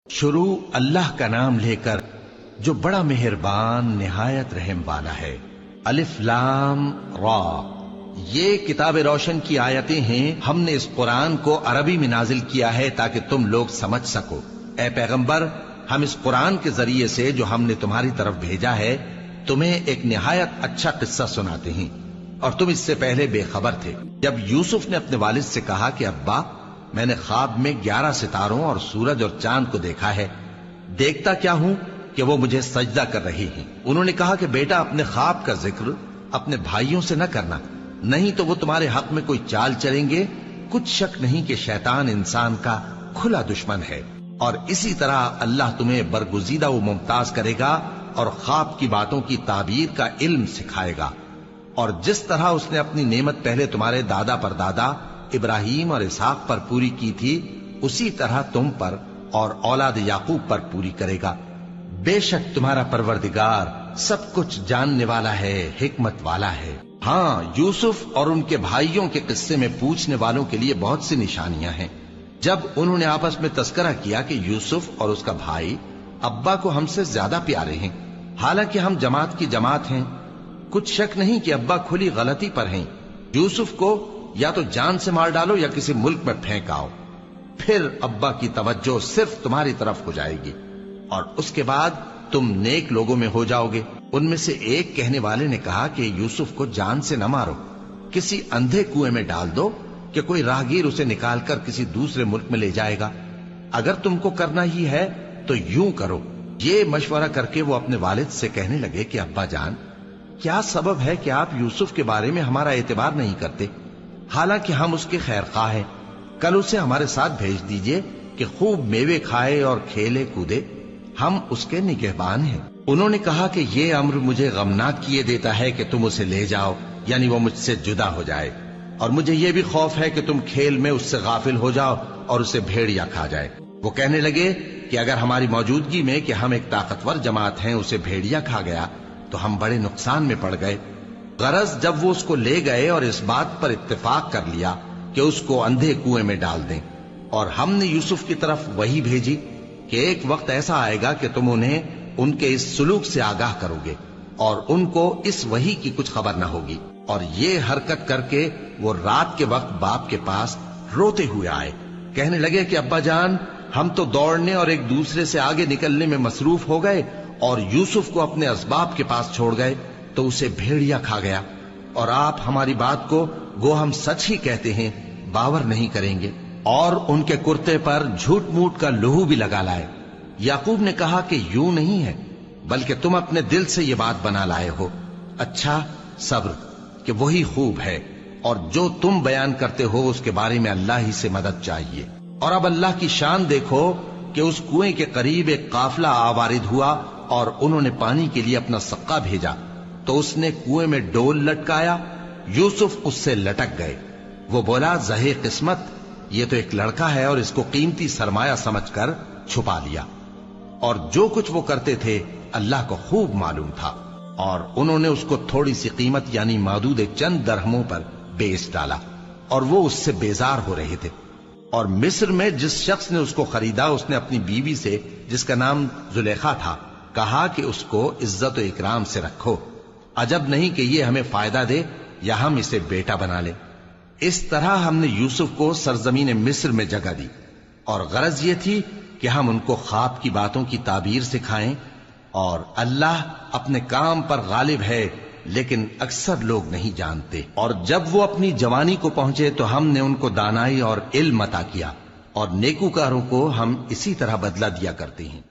شروع اللہ کا نام لے کر جو بڑا مہربان نہایت رحم والا ہے۔ الف لام را، یہ کتاب روشن کی آیتیں ہیں۔ ہم نے اس قرآن کو عربی میں نازل کیا ہے تاکہ تم لوگ سمجھ سکو۔ اے پیغمبر، ہم اس قرآن کے ذریعے سے جو ہم نے تمہاری طرف بھیجا ہے تمہیں ایک نہایت اچھا قصہ سناتے ہیں، اور تم اس سے پہلے بے خبر تھے۔ جب یوسف نے اپنے والد سے کہا کہ ابا، میں نے خواب میں 11 ستاروں اور سورج اور چاند کو دیکھا ہے، دیکھتا کیا ہوں کہ وہ مجھے سجدہ کر رہی ہیں۔ انہوں نے کہا کہ بیٹا، اپنے خواب کا ذکر اپنے بھائیوں سے نہ کرنا، نہیں تو وہ تمہارے حق میں کوئی چال چلیں گے۔ کچھ شک نہیں کہ شیطان انسان کا کھلا دشمن ہے، اور اسی طرح اللہ تمہیں برگزیدہ و ممتاز کرے گا اور خواب کی باتوں کی تعبیر کا علم سکھائے گا، اور جس طرح اس نے اپنی نعمت پہلے تمہارے دادا پر دادا ابراہیم اور اسحاق پر پوری کی تھی، اسی طرح تم پر اور اولاد یعقوب پر پوری کرے گا۔ بے شک تمہارا پروردگار سب کچھ جاننے والا ہے، حکمت والا ہے۔ ہاں، یوسف اور ان کے بھائیوں کے قصے میں پوچھنے والوں کے لیے بہت سی نشانیاں ہیں۔ جب انہوں نے آپس میں تذکرہ کیا کہ یوسف اور اس کا بھائی ابا کو ہم سے زیادہ پیارے ہیں، حالانکہ ہم جماعت کی جماعت ہیں، کچھ شک نہیں کہ ابا کھلی غلطی پر ہیں۔ یوسف کو یا تو جان سے مار ڈالو یا کسی ملک میں پھینک آؤ، پھر ابا کی توجہ صرف تمہاری طرف ہو جائے گی، اور اس کے بعد تم نیک لوگوں میں ہو جاؤ گے۔ ان میں سے ایک کہنے والے نے کہا کہ یوسف کو جان سے نہ مارو، کسی اندھے کنویں میں ڈال دو کہ کوئی راہگیر اسے نکال کر کسی دوسرے ملک میں لے جائے گا۔ اگر تم کو کرنا ہی ہے تو یوں کرو۔ یہ مشورہ کر کے وہ اپنے والد سے کہنے لگے کہ ابا جان، کیا سبب ہے کہ آپ یوسف کے بارے میں ہمارا اعتبار نہیں کرتے؟ حالانکہ ہم اس کے خیر خواہ ہیں، کل اسے ہمارے ساتھ بھیج دیجئے کہ خوب میوے کھائے اور کھیلے کودے، ہم اس کے نگہبان ہیں۔ انہوں نے کہا کہ یہ امر مجھے غمناک کیے دیتا ہے کہ تم اسے لے جاؤ، یعنی وہ مجھ سے جدا ہو جائے، اور مجھے یہ بھی خوف ہے کہ تم کھیل میں اس سے غافل ہو جاؤ اور اسے بھیڑیا کھا جائے۔ وہ کہنے لگے کہ اگر ہماری موجودگی میں کہ ہم ایک طاقتور جماعت ہیں اسے بھیڑیا کھا گیا تو ہم بڑے نقصان میں پڑ گئے۔ غرض جب وہ اس کو لے گئے اور اس بات پر اتفاق کر لیا کہ اس کو اندھے کنویں میں ڈال دیں، اور ہم نے یوسف کی طرف وحی بھیجی کہ ایک وقت ایسا آئے گا کہ تم انہیں ان کے اس سلوک سے آگاہ کرو گے، اور ان کو اس وحی کی کچھ خبر نہ ہوگی۔ اور یہ حرکت کر کے وہ رات کے وقت باپ کے پاس روتے ہوئے آئے، کہنے لگے کہ ابا جان، ہم تو دوڑنے اور ایک دوسرے سے آگے نکلنے میں مصروف ہو گئے اور یوسف کو اپنے اسباب کے پاس چھوڑ گئے تو اسے بھیڑیا کھا گیا، اور آپ ہماری بات کو گو ہم سچ ہی کہتے ہیں باور نہیں کریں گے۔ اور ان کے کرتے پر جھوٹ موٹ کا لہو بھی لگا لائے۔ یعقوب نے کہا کہ یوں نہیں ہے، بلکہ تم اپنے دل سے یہ بات بنا لائے ہو۔ اچھا، صبر، کہ وہی خوب ہے، اور جو تم بیان کرتے ہو اس کے بارے میں اللہ ہی سے مدد چاہیے۔ اور اب اللہ کی شان دیکھو کہ اس کنویں کے قریب ایک قافلہ آوارد ہوا اور انہوں نے پانی کے لیے اپنا سقا بھیجا، تو اس نے کنویں میں ڈول لٹکایا، یوسف اس سے لٹک گئے۔ وہ بولا، زہے قسمت، یہ تو ایک لڑکا ہے، اور اس کو قیمتی سرمایہ سمجھ کر چھپا لیا۔ اور جو کچھ وہ کرتے تھے اللہ کو خوب معلوم تھا، اور انہوں نے اس کو تھوڑی سی قیمت یعنی مادود چند درہموں پر بیچ ڈالا، اور وہ اس سے بیزار ہو رہے تھے۔ اور مصر میں جس شخص نے اس کو خریدا، اس نے اپنی بیوی سے جس کا نام زلیخا تھا کہا کہ اس کو عزت و اکرام سے رکھو، عجب نہیں کہ یہ ہمیں فائدہ دے یا ہم اسے بیٹا بنا لیں۔ اس طرح ہم نے یوسف کو سرزمین مصر میں جگہ دی، اور غرض یہ تھی کہ ہم ان کو خواب کی باتوں کی تعبیر سکھائیں، اور اللہ اپنے کام پر غالب ہے، لیکن اکثر لوگ نہیں جانتے۔ اور جب وہ اپنی جوانی کو پہنچے تو ہم نے ان کو دانائی اور علم عطا کیا، اور نیکوکاروں کو ہم اسی طرح بدلہ دیا کرتے ہیں۔